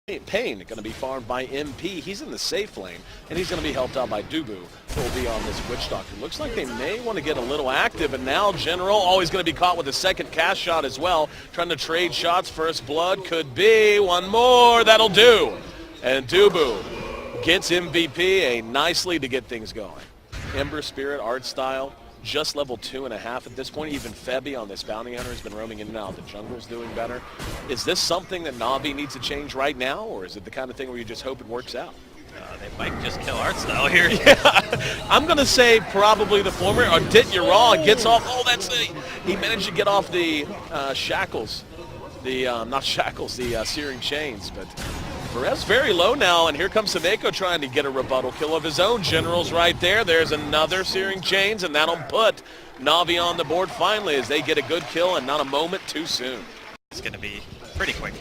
Payne going to be farmed by MP. He's in the safe lane, and he's going to be helped out by Dubu, who will be on this Witch Doctor. Looks like they may want to get a little active, and now General always going to be caught with a second cast shot as well, trying to trade shots. First blood could be one more. That'll do. And Dubu gets MVP, a nice lead to get things going. Ember Spirit art style. Just level 2.5 at this point. Even Febby on this bounty hunter has been roaming in and out. The jungle's doing better. Is this something that Na'Vi needs to change right now, or is it the kind of thing where you just hope it works out? They might just kill art style here. Yeah, I'm going to say probably the former. Or you're wrong. Gets off. Oh, that's it. He managed to get off the shackles. The, not shackles, the searing chains, but Perez very low now, and here comes Seneko trying to get a rebuttal kill of his own. General's right there. There's another searing chains, and that'll put Na'Vi on the board finally as they get a good kill and not a moment too soon. It's going to be pretty quick.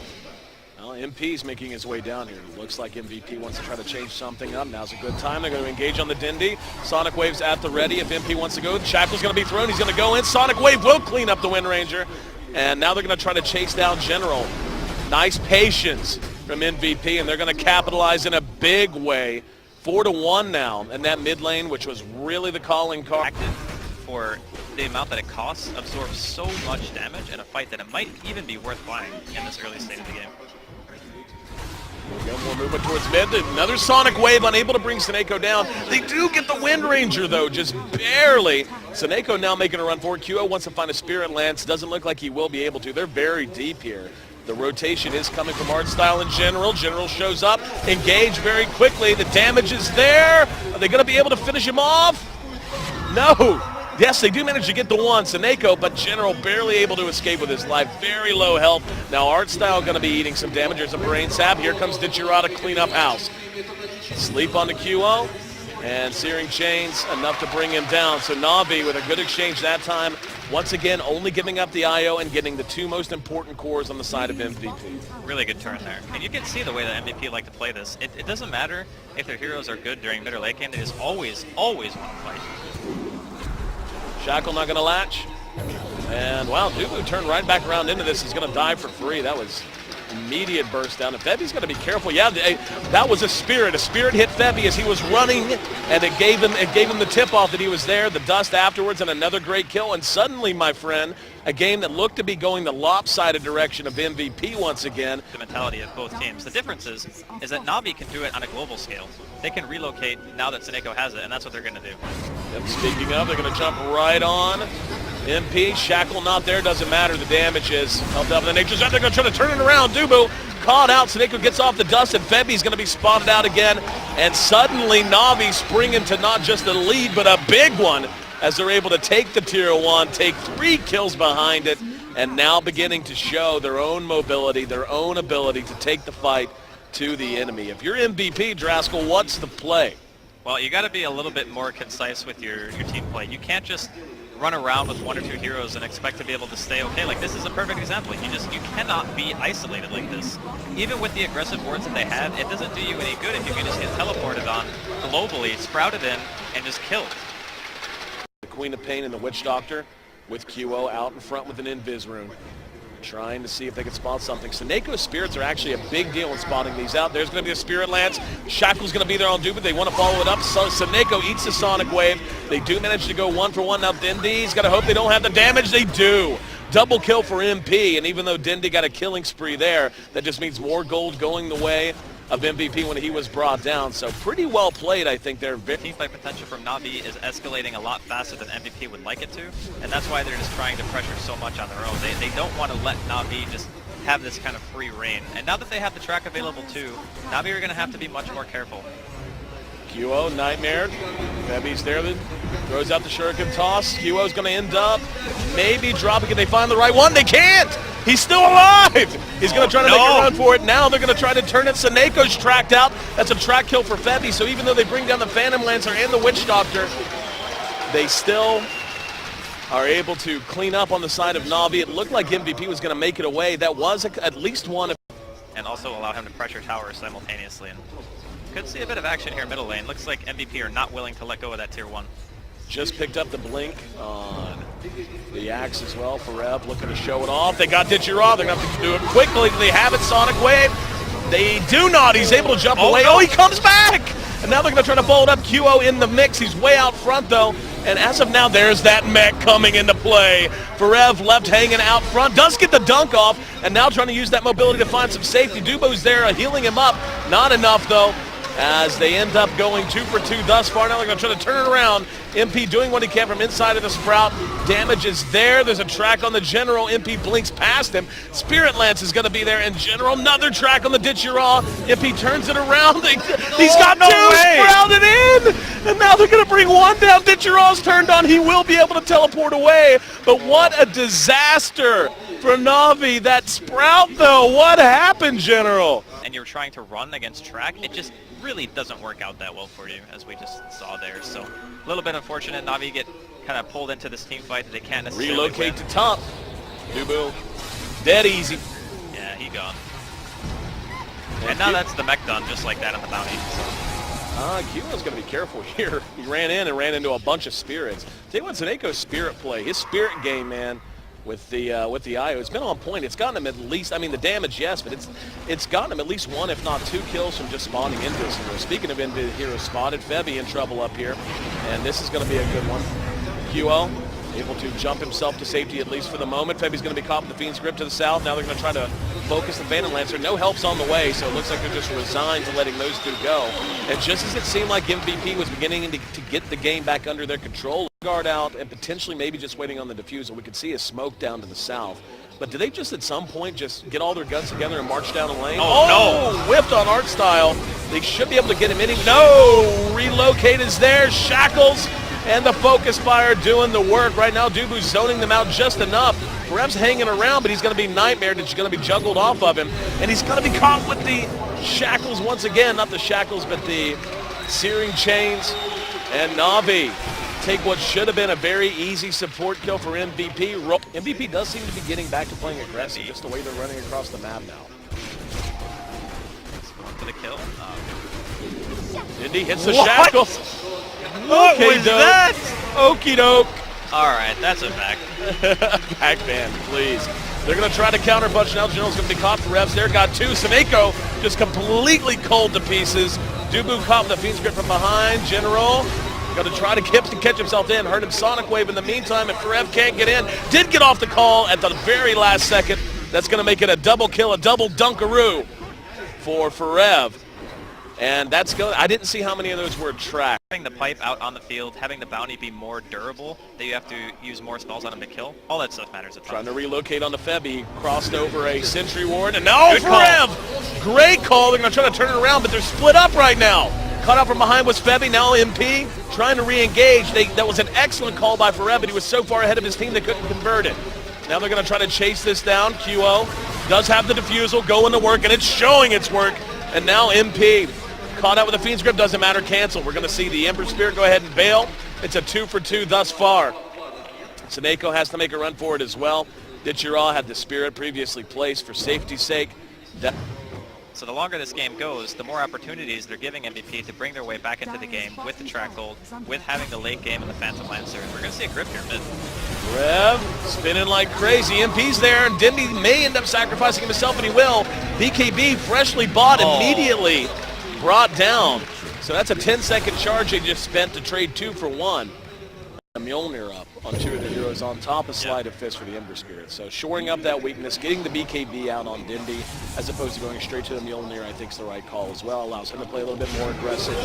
Well, MP's making his way down here. Looks like MVP wants to try to change something up. Now's a good time. They're going to engage on the Dindy. Sonic Wave's at the ready. If MP wants to go, Shackle's going to be thrown. He's going to go in. Sonic Wave will clean up the Wind Ranger. And now they're going to try to chase down General. Nice patience from MVP, and they're going to capitalize in a big way. 4-1 now in that mid lane, which was really the calling card. Active for the amount that it costs, absorbs so much damage in a fight that it might even be worth buying in this early stage of the game. Again, more movement towards mid. Another Sonic Wave, unable to bring Seneko down. They do get the Wind Ranger, though, just barely. Seneko now making a run for it. QO wants to find a Spirit Lance. Doesn't look like he will be able to. They're very deep here. The rotation is coming from art style in General. General shows up, engage very quickly. The damage is there. Are they going to be able to finish him off? No. Yes, they do manage to get the one, Seneko, but General barely able to escape with his life. Very low health. Now art style going to be eating some damage. There's a brain sap. Here comes Dichirada to clean up house. Sleep on the QO. And searing chains, enough to bring him down. So Na'Vi with a good exchange that time. Once again, only giving up the IO and getting the two most important cores on the side of MVP. Really good turn there. And you can see the way that MVP like to play this. It doesn't matter if their heroes are good during mid or late game. They just always want to fight. Shackle not going to latch. And, wow, Dubu turned right back around into this. He's going to die for free. That was immediate burst down. And Febby's got to be careful. Yeah, that was a Spirit. A Spirit hit Febby as he was running, and it gave him the tip-off that he was there. The dust afterwards, and another great kill. And suddenly, my friend, a game that looked to be going the lopsided direction of MVP once again. The mentality of both teams. The difference is that Na'Vi can do it on a global scale. They can relocate now that Seneko has it, and that's what they're going to do. Yep, speaking of, they're going to jump right on MP. Shackle not there, doesn't matter. The damage is helped out by the Nature's. They're going to try to turn it around. Dubu caught out. Seneko gets off the dust, and Febby's going to be spotted out again. And suddenly Na'Vi spring into not just a lead, but a big one as they're able to take the tier 1, take 3 kills behind it, and now beginning to show their own mobility, their own ability to take the fight to the enemy. If you're MVP, Draskell, what's the play? Well, you got to be a little bit more concise with your team play. You can't just run around with 1 or 2 heroes and expect to be able to stay okay. Like, this is a perfect example. You cannot be isolated like this. Even with the aggressive wards that they have, it doesn't do you any good if you can just get teleported on globally, sprouted in, and just killed. The Queen of Pain and the Witch Doctor with QO out in front with an Invis rune. Trying to see if they can spot something. Seneko's Spirits are actually a big deal in spotting these out. There's going to be a Spirit Lance. Shackle's going to be there on Dubu. They want to follow it up. So Seneko eats the Sonic Wave. They do manage to go 1-for-1. Now Dindy's got to hope they don't have the damage. They do. Double kill for MP. And even though Dindy got a killing spree there, that just means more gold going the way of MVP when he was brought down. So pretty well played, I think. They're teamfight potential from Na'Vi is escalating a lot faster than MVP would like it to, and that's why they're just trying to pressure so much on their own. They don't want to let Na'Vi just have this kind of free reign. And now that they have the track available too, Na'Vi are going to have to be much more careful. QO, Nightmare. Febby's there, then throws out the Shuriken toss. QO's going to end up maybe dropping. Can they find the right one? They can't! He's still alive! He's going to try to make a run for it. Now they're going to try to turn it. Seneko's tracked out. That's a track kill for Febby. So even though they bring down the Phantom Lancer and the Witch Doctor, they still are able to clean up on the side of Na'Vi. It looked like MVP was going to make it away. That was at least one. And also allow him to pressure towers simultaneously. And could see a bit of action here middle lane. Looks like MVP are not willing to let go of that tier 1. Just picked up the blink on the axe as well for Rev, looking to show it off. They got Dichirada. They're going to have to do it quickly. They have it. Sonic Wave. They do not. He's able to jump away. No. Oh, he comes back! And now they're going to try to fold up QO in the mix. He's way out front, though. And as of now, there's that mech coming into play. Ferev left hanging out front. Does get the dunk off. And now trying to use that mobility to find some safety. Dubo's there healing him up. Not enough, though, as they end up going 2 for 2 thus far. Now they're going to try to turn it around. MP doing what he can from inside of the Sprout. Damage is there. There's a track on the General. MP blinks past him. Spirit Lance is going to be there in General. Another track on the Ditcheraw. MP turns it around. He's got two sprouted in. And now they're going to bring one down. Ditcheraw's turned on. He will be able to teleport away. But what a disaster for Na'Vi. That Sprout, though. What happened, General? And you're trying to run against track, it just really doesn't work out that well for you, as we just saw there. So a little bit unfortunate. Na'Vi get kind of pulled into this team fight that they can't necessarily relocate win. to top. Dubu, dead easy. Yeah, he gone. And now that's the mech done, just like that on the bounty. Q1's going to be careful here. He ran in and ran into a bunch of spirits. Tell you what, Zaneko's spirit play, his spirit game, man, with the IO, it's been on point. It's gotten him at least, I mean, the damage, yes, but it's gotten him at least 1, if not 2 kills from just spawning into this hero. Speaking of into hero spotted, Febby in trouble up here, and this is going to be a good one. QO able to jump himself to safety, at least for the moment. Febby's going to be caught with the Fiend's Grip to the south. Now they're going to try to focus the Phantom Lancer. No help's on the way, so it looks like they're just resigned to letting those two go. And just as it seemed like MVP was beginning to get the game back under their control, guard out and potentially maybe just waiting on the diffusal, we could see a smoke down to the south. But do they just at some point just get all their guns together and march down a lane? Oh, no! Whipped on Art Style. They should be able to get him in. No! Relocate is there. Shackles and the Focus Fire doing the work. Right now, Dubu's zoning them out just enough. Ferev's hanging around, but he's going to be nightmared. It's going to be juggled off of him. And he's going to be caught with the shackles once again. Not the shackles, but the searing chains. And Na'Vi take what should have been a very easy support kill for MVP. MVP does seem to be getting back to playing aggressive, just the way they're running across the map now. Going for the kill. Indy hits the shackles. What was that? Okie doke. All right, that's a back. Backband, please. They're going to try to counter-punch now. General's going to be caught for Revs there. Got 2. Sameko just completely cold to pieces. Dubu caught with the Fiend's Grip from behind. General going to try to catch himself in. Heard him Sonic Wave in the meantime, and Ferev can't get in. Did get off the call at the very last second. That's going to make it a double kill, a double dunkaroo for Ferev. And that's good. I didn't see how many of those were tracked. Having the pipe out on the field, having the bounty be more durable, that you have to use more spells on him to kill, all that stuff matters a ton. Trying to relocate on the Febby, crossed over a Sentry Ward, and now Ferev! Great call. They're going to try to turn it around, but they're split up right now. Caught out from behind was Febby, now MP, trying to re-engage. That was an excellent call by Ferev, but he was so far ahead of his team they couldn't convert it. Now they're going to try to chase this down. QO does have the defusal, going to work, and it's showing its work. And now MP caught out with the Fiend's Grip, doesn't matter, cancel. We're going to see the Ember Spirit go ahead and bail. It's a 2 for 2 thus far. Saneko has to make a run for it as well. Ditcheraw had the Spirit previously placed for safety's sake. So the longer this game goes, the more opportunities they're giving MVP to bring their way back into the game with the track gold, with having the late game and the Phantom Lancer. We're going to see a grip here mid. Rev spinning like crazy. MP's there, and Dindy may end up sacrificing himself, and he will. BKB freshly bought immediately brought down. So that's a 10-second charge they just spent to trade 2 for 1. Mjolnir up on 2 of the heroes on top of Sleight of Fist for the Ember Spirit. So shoring up that weakness, getting the BKB out on Dindy as opposed to going straight to the Mjolnir, I think is the right call as well. Allows him to play a little bit more aggressive.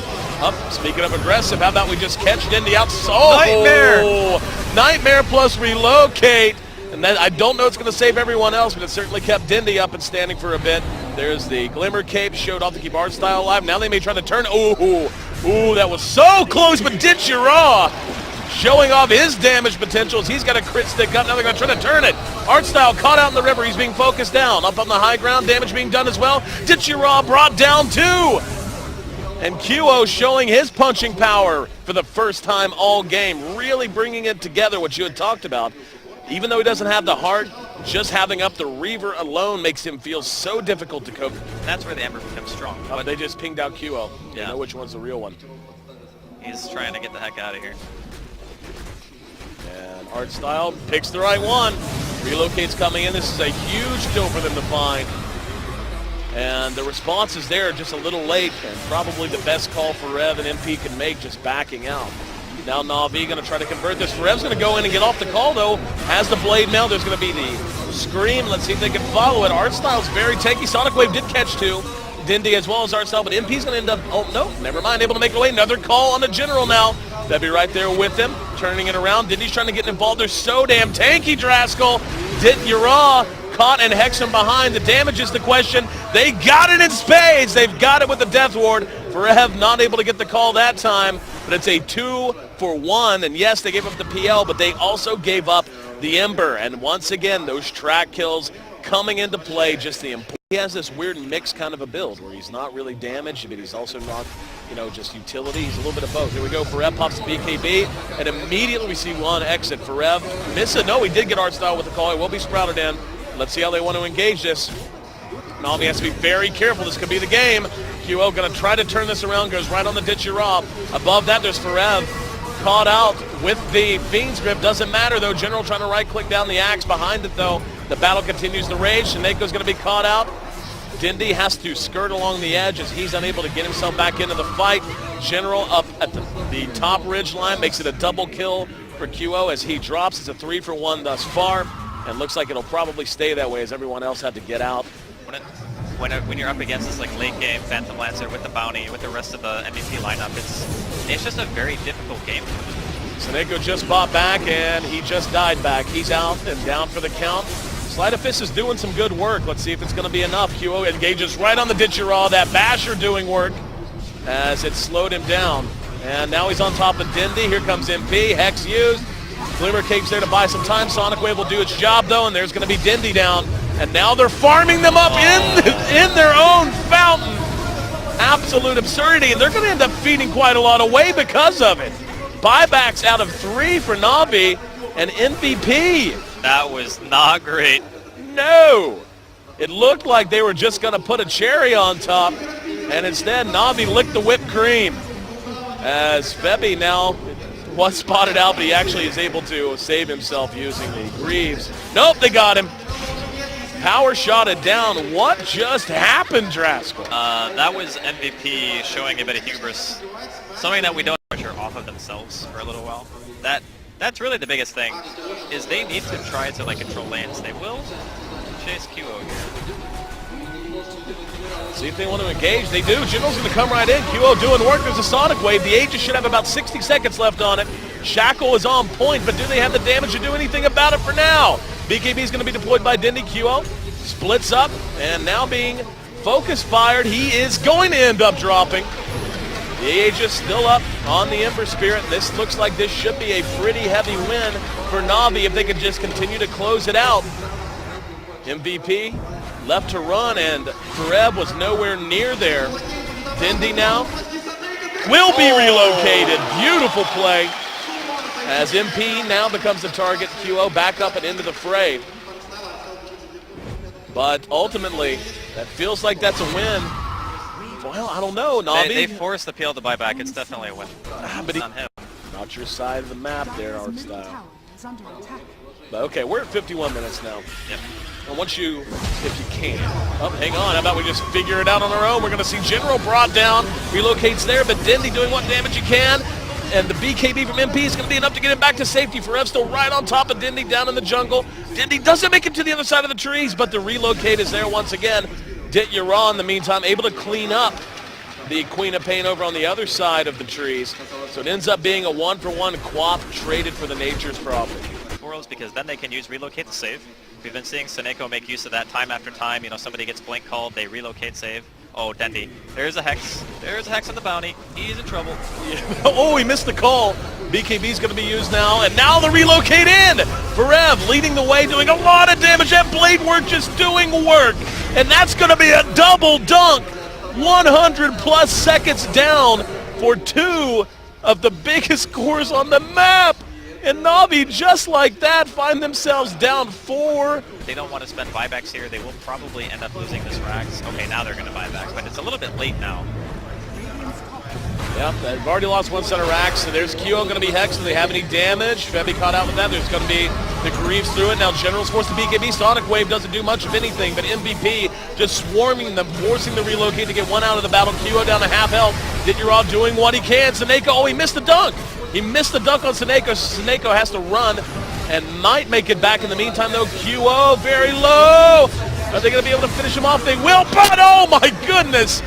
Speaking of aggressive, how about we just catch Dindy out? Nightmare! Nightmare plus relocate. And that, I don't know it's going to save everyone else, but it certainly kept Dindy up and standing for a bit. There's the Glimmer Cape, showed off to keep Art Style alive. Now they may try to turn. Ooh, that was so close, but Ditcheraw showing off his damage potentials. He's got a crit stick up. Now they're going to try to turn it. Art Style caught out in the river. He's being focused down. Up on the high ground, damage being done as well. Ditcheraw brought down 2. And QO showing his punching power for the first time all game. Really bringing it together, what you had talked about. Even though he doesn't have the heart, just having up the Reaver alone makes him feel so difficult to cope. That's where the Ember becomes strong. But they just pinged out QO. Yeah. You know which one's the real one. He's trying to get the heck out of here. And Art Style picks the right one. Relocate's coming in. This is a huge kill for them to find. And the response is there just a little late, and probably the best call for Rev and MP can make, just backing out. Now Na'Vi going to try to convert this. Rev's going to go in and get off the call, though. Has the blade now. There's going to be the scream. Let's see if they can follow it. Artstyle's very tanky. Sonic Wave did catch two. Dindy as well as Artstyle, but MP's going to end up, oh, no, never mind, able to make it away. Another call on the General now. They'll be right there with him, turning it around. Dindy's trying to get involved. They're so damn tanky, Draskell. Yura caught and Hex him behind. The damage is the question. They got it in spades. They've got it with the Death Ward. Rev not able to get the call that time, but it's a 2-for-1. And yes, they gave up the PL, but they also gave up the Ember. And once again, those track kills coming into play. Just the he has this weird mix kind of a build where he's not really damaged, but he's also not, just utility. He's a little bit of both. Here we go. Rev pops the BKB, and immediately we see one exit. Rev miss it. No, he did get Artstyle with the call. He will be sprouted in. Let's see how they want to engage this. Na'Vi has to be very careful. This could be the game. QO going to try to turn this around. Goes right on the ditch Rob. Above that, there's Rev. Caught out with the Fiend's Grip. Doesn't matter, though. General trying to right-click down the axe. Behind it, though, the battle continues to rage. Shaneko's going to be caught out. Dindy has to skirt along the edge as he's unable to get himself back into the fight. General up at the top ridge line makes it a double kill for QO as he drops. It's a 3-for-1 thus far, and looks like it'll probably stay that way as everyone else had to get out. When you're up against this late game Phantom Lancer with the bounty, with the rest of the MVP lineup, it's just a very difficult game. Saneko just bought back and he just died back. He's out and down for the count. Sleight of Fist is doing some good work. Let's see if it's going to be enough. QO engages right on the Ditcheraw. That Basher doing work as it slowed him down. And now he's on top of Dindy. Here comes MP. Hex used. Glimmer Cake's there to buy some time. Sonic Wave will do its job, though, and there's going to be Dindy down. And now they're farming them up in their own fountain. Absolute absurdity, and they're going to end up feeding quite a lot away because of it. Buybacks out of 3 for Na'Vi and MVP. That was not great. No. It looked like they were just going to put a cherry on top, and instead Na'Vi licked the whipped cream. As Febby now was spotted out, but he actually is able to save himself using the Greaves. Nope, they got him. Power shot it down. What just happened, Draskell? That was MVP showing a bit of hubris. Something that we don't pressure off of themselves for a little while. That's really the biggest thing, is they need to try to control lanes. They will chase QO here. See if they want to engage. They do. General's going to come right in. QO doing work. There's a Sonic Wave. The Aegis should have about 60 seconds left on it. Shackle is on point, but do they have the damage to do anything about it for now? BKB is going to be deployed by Dindy. QO splits up, and now being focus fired, he is going to end up dropping. The Aegis still up on the Ember Spirit. This looks like this should be a pretty heavy win for Na'Vi if they could just continue to close it out. MVP left to run, and Karev was nowhere near there. Dindy now will be relocated. Beautiful play as MP now becomes the target. QO back up and into the fray. But ultimately, that feels like that's a win. Well, I don't know, Na'Vi. They forced the PL to buy back. It's definitely a win. But on him. Not your side of the map there, Artstyle. But okay, we're at 51 minutes now. Yep. And once you, if you can, oh, hang on, how about we just figure it out on our own? We're going to see General brought down, relocates there, but Dindy doing what damage he can. And the BKB from MP is going to be enough to get him back to safety. Rev still right on top of Dindy down in the jungle. Dindy doesn't make it to the other side of the trees, but the relocate is there once again. Yura, in the meantime, able to clean up the Queen of Pain over on the other side of the trees. So it ends up being a 1-for-1 Quap traded for the Nature's Prophet. Because then they can use relocate to save. We've been seeing Saneko make use of that time after time. Somebody gets blink called, they relocate save. Oh, Dindy. There's a Hex. There's a Hex on the bounty. He's in trouble. Yeah. Oh, he missed the call. BKB's going to be used now, and now the relocate in. Rev leading the way, doing a lot of damage. That blade work just doing work. And that's going to be a double dunk. 100 plus seconds down for 2 of the biggest cores on the map. And Na'Vi, just like that, find themselves down 4. They don't want to spend buybacks here. They will probably end up losing this Rax. Okay, now they're going to buy back, but it's a little bit late now. Yep, they've already lost 1 set of Rax, so there's QO going to be Hex. Do they have any damage? Febby caught out with that. There's going to be The Greaves through it. Now General's forced to BKB. Sonic Wave doesn't do much of anything, but MVP just swarming them, forcing the relocate to get one out of the battle. QO down to half health. Dituraw doing what he can. Seneko, oh, he missed the dunk. He missed the dunk on Seneko. Seneko has to run and might make it back in the meantime, though. QO very low. Are they going to be able to finish him off? They will, but oh my goodness.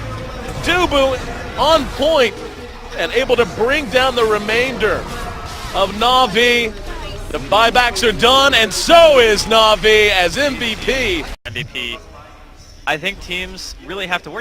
Dubu on point and able to bring down the remainder of Na'Vi. The buybacks are done, and so is Na'Vi as MVP. MVP. I think teams really have to worry